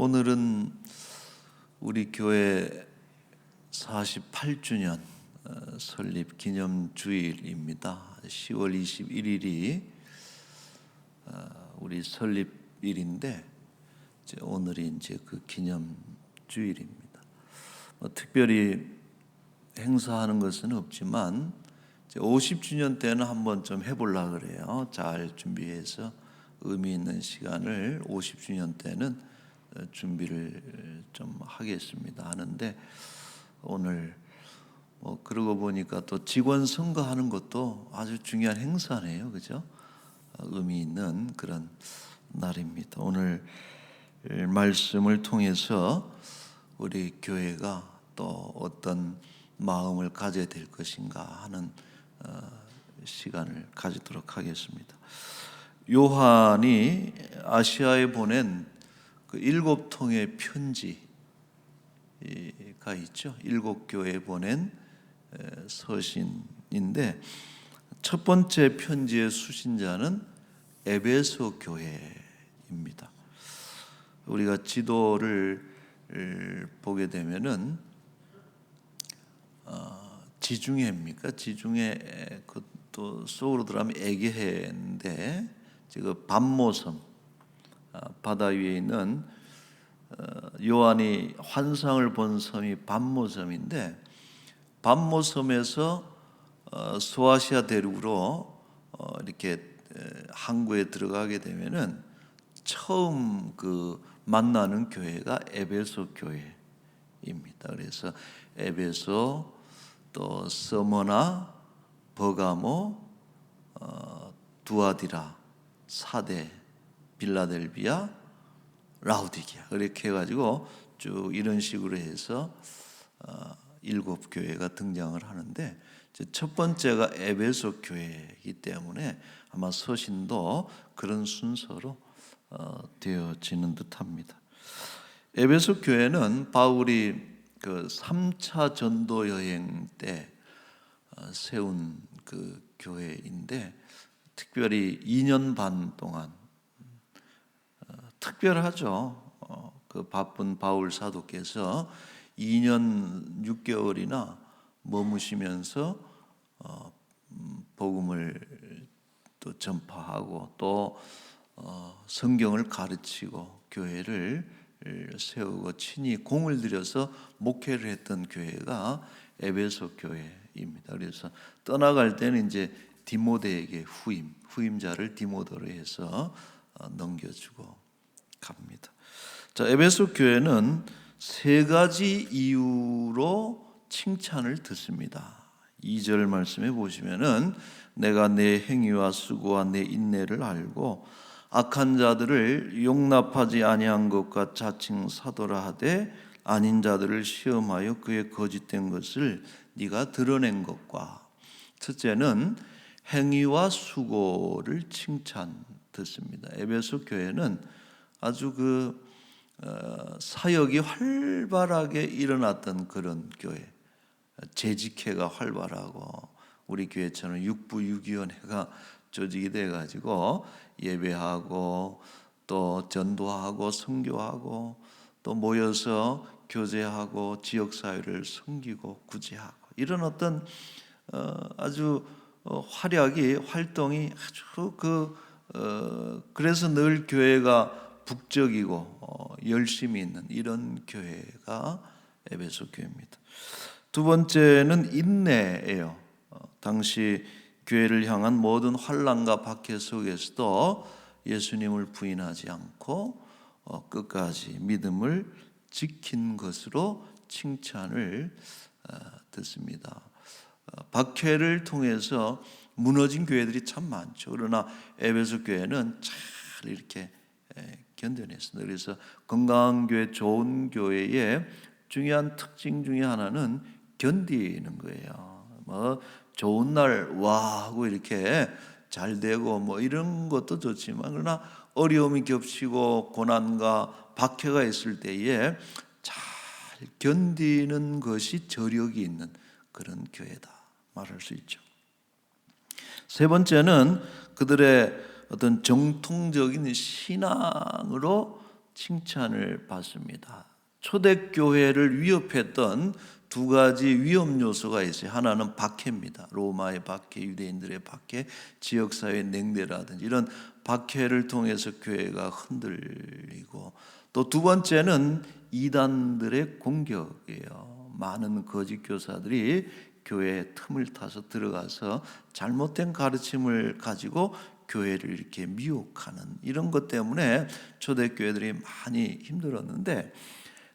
오늘은 우리 교회 48주년 설립 기념 주일입니다. 10월 21일이 우리 설립일인데 오늘이 이제 그 기념 주일입니다. 특별히 행사하는 것은 없지만 50주년 때는 한번 좀 해보려고 그래요. 잘 준비해서 의미 있는 시간을 50주년 때는 준비를 좀 하겠습니다. 하는데 오늘 그러고 보니까 또 직원 선거하는 것도 아주 중요한 행사네요. 그죠? 의미 있는 그런 날입니다. 오늘 말씀을 통해서 우리 교회가 또 어떤 마음을 가져야 될 것인가 하는 시간을 가지도록 하겠습니다. 요한이 아시아에 보낸 그 7통의 편지가 있죠. 7교회에 보낸 서신인데 첫 번째 편지의 수신자는 에베소 교회입니다. 우리가 지도를 보게 되면은 지중해입니까? 지중해 그것도 속으로 들어가면 에게해인데 지금 반모섬 바다 위에 있는 요한이 환상을 본 섬이 반모섬인데 반모섬에서 소아시아 대륙으로 이렇게 항구에 들어가게 되면은 처음 그 만나는 교회가 에베소 교회입니다. 그래서 에베소 또 서머나 버가모 두아디라 사대 빌라델비아 라우디게아 이렇게 해가지고 쭉 이런 식으로 해서 7교회가 등장을 하는데 첫 번째가 에베소 교회이기 때문에 아마 서신도 그런 순서로 되어지는 듯합니다. 에베소 교회는 바울이 그 3차 전도 여행 때 세운 그 교회인데 특별히 2년 반 동안 특별하죠. 그 바쁜 바울 사도께서 2년 6개월이나 머무시면서 복음을 또 전파하고 또 성경을 가르치고 교회를 세우고 친히 공을 들여서 목회를 했던 교회가 에베소 교회입니다. 그래서 떠나갈 때는 이제 디모데에게 후임자를 디모데로 해서 넘겨주고 갑니다. 자, 에베소 교회는 세 가지 이유로 칭찬을 듣습니다. 2절 말씀에 보시면은 내가 내 행위와 수고와 내 인내를 알고 악한 자들을 용납하지 아니한 것과 자칭 사도라 하되 아닌 자들을 시험하여 그의 거짓된 것을 네가 드러낸 것과 첫째는 행위와 수고를 칭찬 듣습니다. 에베소 교회는 아주 그 사역이 활발하게 일어났던 그런 교회, 재직회가 활발하고 우리 교회처럼 육부유기원회가 조직이 돼가지고 예배하고 또 전도하고 선교하고 또 모여서 교제하고 지역사회를 섬기고 구제하고 이런 어떤 아주 활동이 아주 그래서 늘 교회가 북적이고 열심히 있는 이런 교회가 에베소 교회입니다. 두 번째는 인내예요. 당시 교회를 향한 모든 환난과 박해 속에서도 예수님을 부인하지 않고 끝까지 믿음을 지킨 것으로 칭찬을 듣습니다. 박해를 통해서 무너진 교회들이 참 많죠. 그러나 에베소 교회는 잘 이렇게 견뎌냈습니다. 그래서 건강한 교회, 좋은 교회의 중요한 특징 중에 하나는 견디는 거예요. 좋은 날 와 하고 이렇게 잘 되고 이런 것도 좋지만 그러나 어려움이 겹치고 고난과 박해가 있을 때에 잘 견디는 것이 저력이 있는 그런 교회다 말할 수 있죠. 세 번째는 그들의 어떤 정통적인 신앙으로 칭찬을 받습니다. 초대교회를 위협했던 두 가지 위험 요소가 있어요. 하나는 박해입니다. 로마의 박해, 유대인들의 박해, 지역사회의 냉대라든지 이런 박해를 통해서 교회가 흔들리고, 또 두 번째는 이단들의 공격이에요. 많은 거짓 교사들이 교회에 틈을 타서 들어가서 잘못된 가르침을 가지고 교회를 이렇게 미혹하는 이런 것 때문에 초대교회들이 많이 힘들었는데,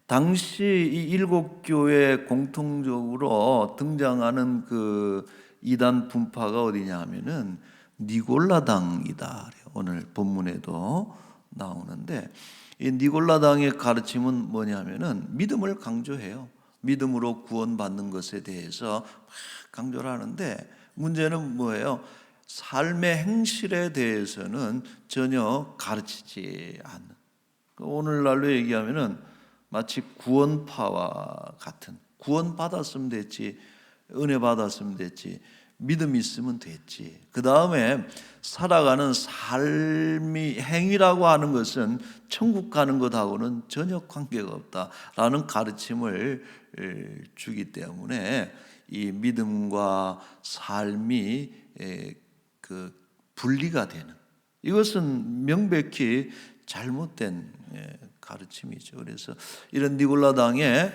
당시 이 일곱 교회 공통적으로 등장하는 그 이단 분파가 어디냐 하면은 니골라당이다. 오늘 본문에도 나오는데, 이 니골라당의 가르침은 뭐냐면은 믿음을 강조해요. 믿음으로 구원받는 것에 대해서 막 강조를 하는데, 문제는 뭐예요? 삶의 행실에 대해서는 전혀 가르치지 않는. 오늘날로 얘기하면은 마치 구원파와 같은, 구원 받았으면 됐지, 은혜 받았으면 됐지, 믿음 있으면 됐지, 그 다음에 살아가는 삶이 행위라고 하는 것은 천국 가는 것하고는 전혀 관계가 없다라는 가르침을 주기 때문에 이 믿음과 삶이 그 분리가 되는, 이것은 명백히 잘못된 가르침이죠. 그래서 이런 니골라당의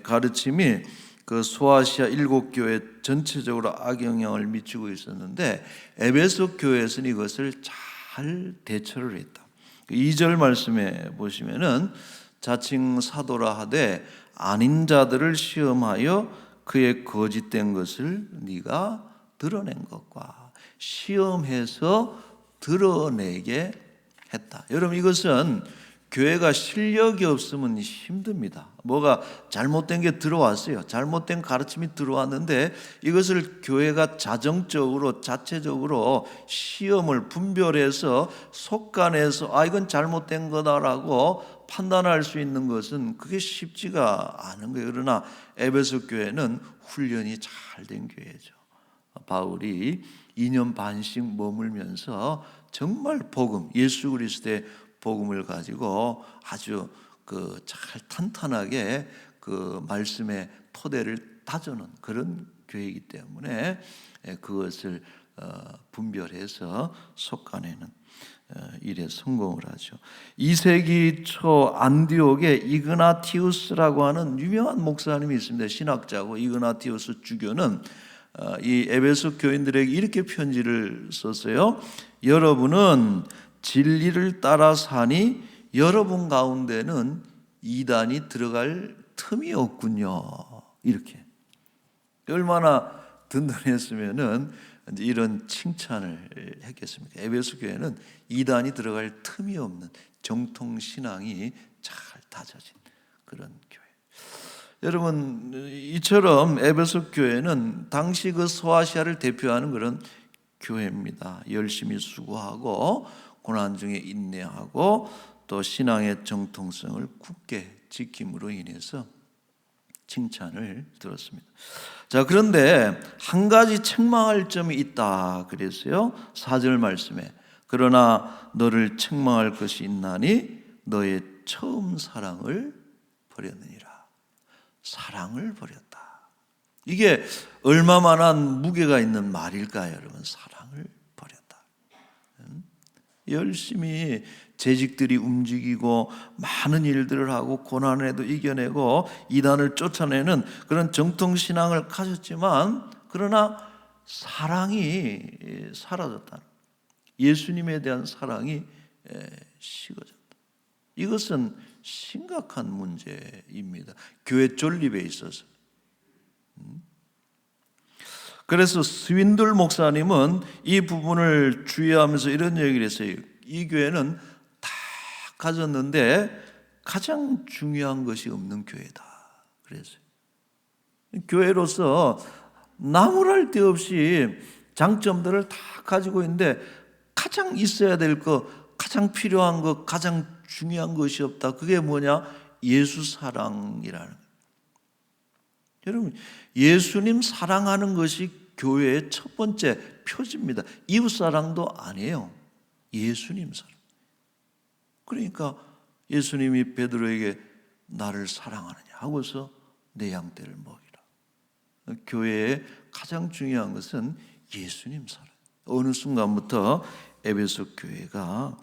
가르침이 그 소아시아 일곱 교회 전체적으로 악영향을 미치고 있었는데, 에베소 교회에서는 이것을 잘 대처를 했다. 2절 말씀에 보시면은 자칭 사도라 하되 아닌 자들을 시험하여 그의 거짓된 것을 네가 드러낸 것과, 시험해서 드러내게 했다. 여러분, 이것은 교회가 실력이 없으면 힘듭니다. 뭐가 잘못된 게 들어왔어요. 잘못된 가르침이 들어왔는데 이것을 교회가 자정적으로, 자체적으로 시험을 분별해서 속간해서 이건 잘못된 거다라고 판단할 수 있는 것은 그게 쉽지가 않은 거예요. 그러나 에베소 교회는 훈련이 잘 된 교회죠. 바울이 2년 반씩 머물면서 정말 복음, 예수 그리스도의 복음을 가지고 아주 잘 탄탄하게 그 말씀의 토대를 다져놓은 그런 교회이기 때문에 그것을 분별해서 속아내는 일에 성공을 하죠. 2세기 초 안디옥에 이그나티우스라고 하는 유명한 목사님이 있습니다. 신학자고, 이그나티우스 주교는 이 에베소 교인들에게 이렇게 편지를 썼어요. 여러분은 진리를 따라 사니 여러분 가운데는 이단이 들어갈 틈이 없군요. 이렇게. 얼마나 든든했으면은 이런 칭찬을 했겠습니까? 에베소 교회는 이단이 들어갈 틈이 없는 정통 신앙이 잘 다져진 그런 교회. 여러분, 이처럼 에베소 교회는 당시 그 소아시아를 대표하는 그런 교회입니다. 열심히 수고하고 고난 중에 인내하고 또 신앙의 정통성을 굳게 지킴으로 인해서 칭찬을 들었습니다. 자, 그런데 한 가지 책망할 점이 있다 그랬어요. 4절 말씀에 그러나 너를 책망할 것이 있나니 너의 처음 사랑을 버렸느니라. 사랑을 버렸다. 이게 얼마만한 무게가 있는 말일까요, 여러분? 사랑을 버렸다. 열심히 재직들이 움직이고 많은 일들을 하고 고난에도 이겨내고 이단을 쫓아내는 그런 정통신앙을 가졌지만, 그러나 사랑이 사라졌다. 예수님에 대한 사랑이 식어졌다. 이것은 심각한 문제입니다. 교회 존립에 있어서. 그래서 스윈들 목사님은 이 부분을 주의하면서 이런 얘기를 했어요. 이 교회는 다 가졌는데 가장 중요한 것이 없는 교회다. 그랬어요. 교회로서 나무랄 데 없이 장점들을 다 가지고 있는데 가장 있어야 될 것, 가장 필요한 것, 가장 중요한 것이 없다. 그게 뭐냐? 예수 사랑이라는 거예요. 여러분, 예수님 사랑하는 것이 교회의 첫 번째 표지입니다. 이웃 사랑도 아니에요. 예수님 사랑. 그러니까 예수님이 베드로에게 나를 사랑하느냐 하고서 내 양떼를 먹이라. 교회의 가장 중요한 것은 예수님 사랑. 어느 순간부터 에베소 교회가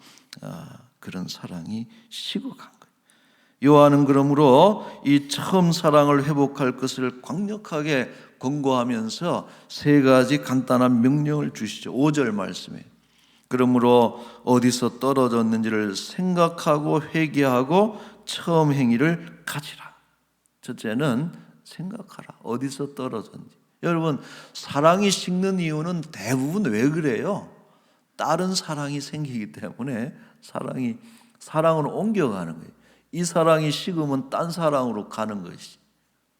그런 사랑이 식어간 거예요. 요한은 그러므로 이 처음 사랑을 회복할 것을 강력하게 권고하면서 세 가지 간단한 명령을 주시죠. 5절 말씀에 그러므로 어디서 떨어졌는지를 생각하고 회개하고 처음 행위를 가지라. 첫째는 생각하라. 어디서 떨어졌는지. 여러분, 사랑이 식는 이유는 대부분 왜 그래요? 다른 사랑이 생기기 때문에 사랑으로 옮겨가는 거예요. 이 사랑이 식으면 딴 사랑으로 가는 것이.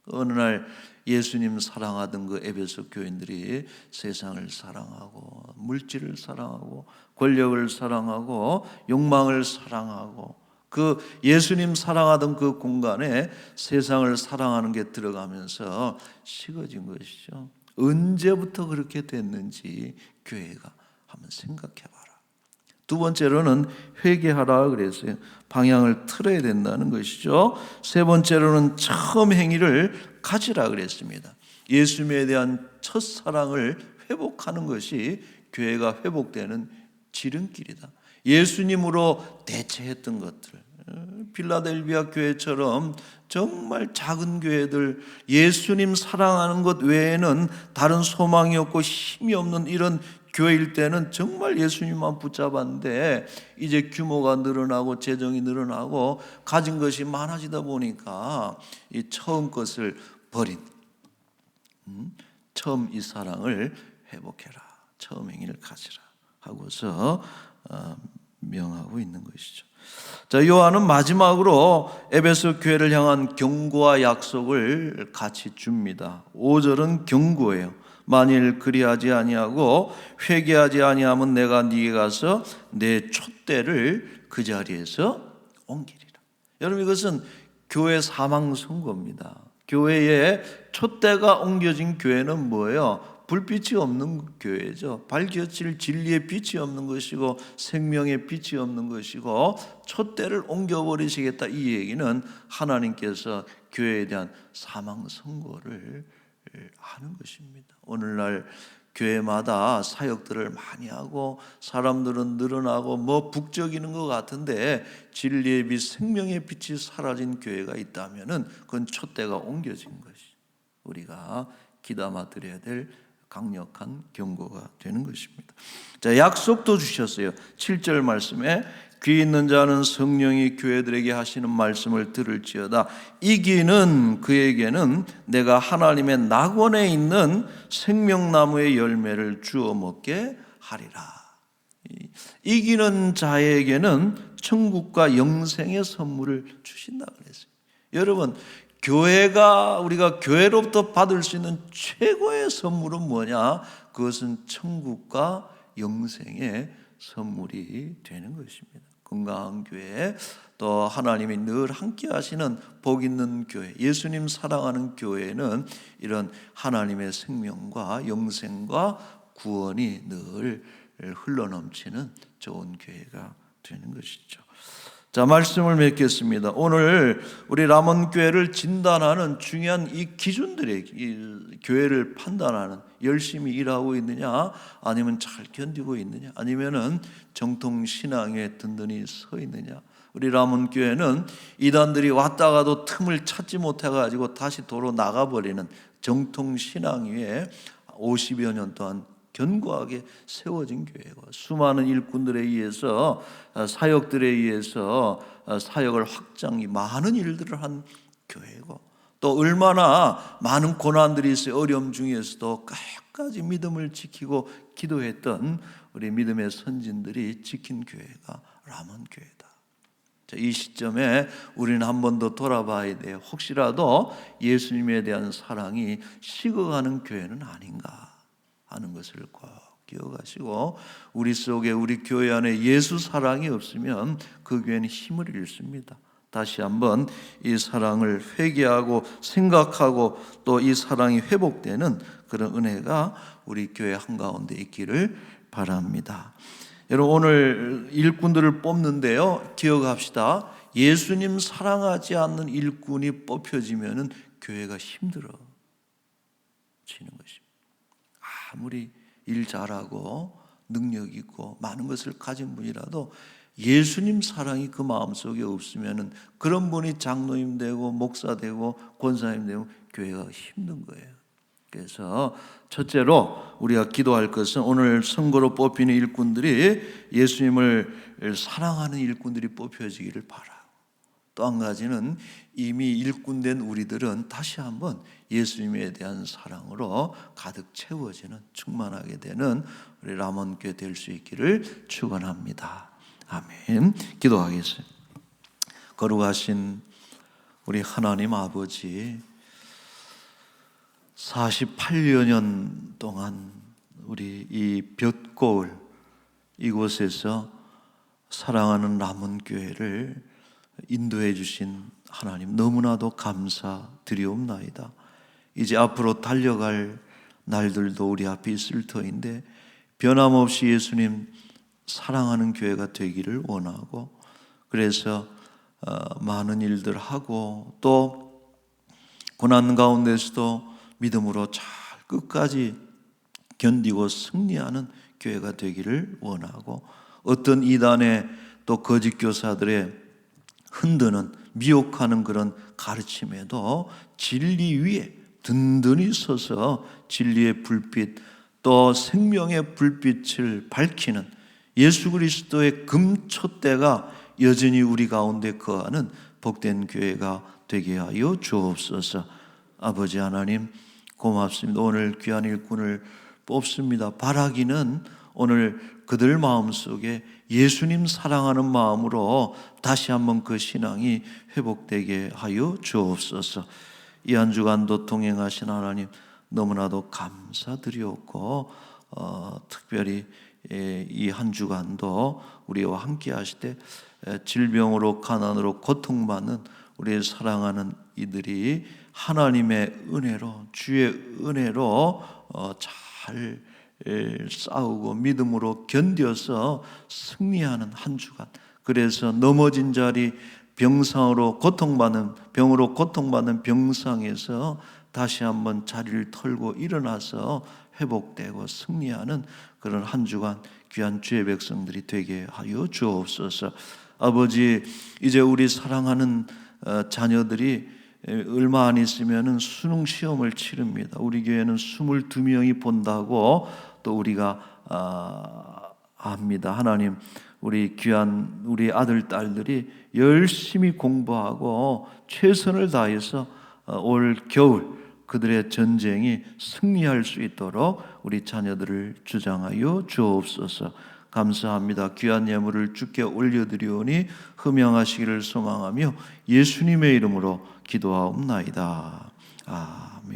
어느 날 예수님 사랑하던 그 에베소 교인들이 세상을 사랑하고 물질을 사랑하고 권력을 사랑하고 욕망을 사랑하고 그 예수님 사랑하던 그 공간에 세상을 사랑하는 게 들어가면서 식어진 것이죠. 언제부터 그렇게 됐는지 교회가 한번 생각해 봐라. 두 번째로는 회개하라 그랬어요. 방향을 틀어야 된다는 것이죠. 세 번째로는 처음 행위를 가지라 그랬습니다. 예수님에 대한 첫사랑을 회복하는 것이 교회가 회복되는 지름길이다. 예수님으로 대체했던 것들, 필라델비아 교회처럼 정말 작은 교회들, 예수님 사랑하는 것 외에는 다른 소망이 없고 힘이 없는 이런 교회일 때는 정말 예수님만 붙잡았는데 이제 규모가 늘어나고 재정이 늘어나고 가진 것이 많아지다 보니까 이 처음 것을 버린 처음 이 사랑을 회복해라. 처음 행위를 가지라 하고서 명하고 있는 것이죠. 자, 요한은 마지막으로 에베소 교회를 향한 경고와 약속을 같이 줍니다. 5절은 경고예요. 만일 그리하지 아니하고 회개하지 아니하면 내가 네게 가서 내 촛대를 그 자리에서 옮기리라. 여러분, 이것은 교회 사망 선고입니다. 교회에 촛대가 옮겨진 교회는 뭐예요? 불빛이 없는 교회죠. 밝혀질 진리의 빛이 없는 것이고 생명의 빛이 없는 것이고 촛대를 옮겨버리시겠다. 이 얘기는 하나님께서 교회에 대한 사망 선고를 하는 것입니다. 오늘날 교회마다 사역들을 많이 하고 사람들은 늘어나고 뭐 북적이는 것 같은데 진리의 빛, 생명의 빛이 사라진 교회가 있다면은 그건 촛대가 옮겨진 것이 우리가 귀담아 드려야 될 강력한 경고가 되는 것입니다. 자, 약속도 주셨어요. 7절 말씀에 귀 있는 자는 성령이 교회들에게 하시는 말씀을 들을지어다. 이기는 그에게는 내가 하나님의 낙원에 있는 생명나무의 열매를 주어 먹게 하리라. 이기는 자에게는 천국과 영생의 선물을 주신다 그랬어요. 여러분, 우리가 교회로부터 받을 수 있는 최고의 선물은 뭐냐? 그것은 천국과 영생의 선물이 되는 것입니다. 건강한 교회, 또 하나님이 늘 함께 하시는 복 있는 교회, 예수님 사랑하는 교회는 이런 하나님의 생명과 영생과 구원이 늘 흘러넘치는 좋은 교회가 되는 것이죠. 자, 말씀을 맺겠습니다. 오늘 우리 람원교회를 진단하는 중요한 이 기준들의 이 교회를 판단하는, 열심히 일하고 있느냐, 아니면 잘 견디고 있느냐, 아니면은 정통 신앙에 든든히 서 있느냐. 우리 람원교회는 이단들이 왔다가도 틈을 찾지 못해가지고 다시 도로 나가버리는 정통 신앙 위에 50여 년 동안 견고하게 세워진 교회고, 수많은 일꾼들에 의해서, 사역들에 의해서 사역을 확장이 많은 일들을 한 교회고, 또 얼마나 많은 고난들이 있어요. 어려움 중에서도 끝까지 믿음을 지키고 기도했던 우리 믿음의 선진들이 지킨 교회가 람원교회다. 이 시점에 우리는 한 번 더 돌아봐야 돼요. 혹시라도 예수님에 대한 사랑이 식어가는 교회는 아닌가 하는 것을 꼭 기억하시고, 우리 속에, 우리 교회 안에 예수 사랑이 없으면 그 교회는 힘을 잃습니다. 다시 한번 이 사랑을 회개하고 생각하고 또 이 사랑이 회복되는 그런 은혜가 우리 교회 한가운데 있기를 바랍니다. 여러분, 오늘 일꾼들을 뽑는데요, 기억합시다. 예수님 사랑하지 않는 일꾼이 뽑혀지면은 교회가 힘들어지는 것입니다. 아무리 일 잘하고 능력 있고 많은 것을 가진 분이라도 예수님 사랑이 그 마음속에 없으면은 그런 분이 장로님 되고 목사 되고 권사님 되고 교회가 힘든 거예요. 그래서 첫째로 우리가 기도할 것은 오늘 선거로 뽑히는 일꾼들이 예수님을 사랑하는 일꾼들이 뽑혀지기를 바라고, 또 한 가지는 이미 일꾼된 우리들은 다시 한번 예수님에 대한 사랑으로 가득 채워지는, 충만하게 되는 우리 람원교회 될 수 있기를 축원합니다. 아멘. 기도하겠습니다. 거룩하신 우리 하나님 아버지, 48여 년 동안 우리 이 볕고을 이곳에서 사랑하는 람원교회를 인도해 주신 하나님 너무나도 감사드리옵나이다. 이제 앞으로 달려갈 날들도 우리 앞에 있을 터인데 변함없이 예수님 사랑하는 교회가 되기를 원하고, 그래서 많은 일들 하고 또 고난 가운데서도 믿음으로 잘 끝까지 견디고 승리하는 교회가 되기를 원하고, 어떤 이단의 또 거짓 교사들의 흔드는 미혹하는 그런 가르침에도 진리 위에 든든히 서서 진리의 불빛 또 생명의 불빛을 밝히는 예수 그리스도의 금촛대가 여전히 우리 가운데 거하는 복된 교회가 되게 하여 주옵소서. 아버지 하나님 고맙습니다. 오늘 귀한 일꾼을 뽑습니다. 바라기는 오늘 그들 마음속에 예수님 사랑하는 마음으로 다시 한번 그 신앙이 회복되게 하여 주옵소서. 이 한 주간도 동행하신 하나님 너무나도 감사드리옵고, 특별히 이 한 주간도 우리와 함께 하실 때 질병으로 가난으로 고통받는 우리의 사랑하는 이들이 하나님의 은혜로, 주의 은혜로 잘 싸우고 믿음으로 견뎌서 승리하는 한 주간, 그래서 넘어진 자리 병으로 고통받는 병상에서 다시 한번 자리를 털고 일어나서 회복되고 승리하는 그런 한 주간 귀한 주의 백성들이 되게 하여 주옵소서. 아버지, 이제 우리 사랑하는 자녀들이 얼마 안 있으면 수능 시험을 치릅니다. 우리 교회는 22명이 본다고 또 우리가 압니다. 하나님, 우리 귀한 우리 아들 딸들이 열심히 공부하고 최선을 다해서 올 겨울 그들의 전쟁이 승리할 수 있도록 우리 자녀들을 주장하여 주옵소서. 감사합니다. 귀한 예물을 주께 올려드리오니 흠양하시기를 소망하며 예수님의 이름으로 기도하옵나이다. 아멘.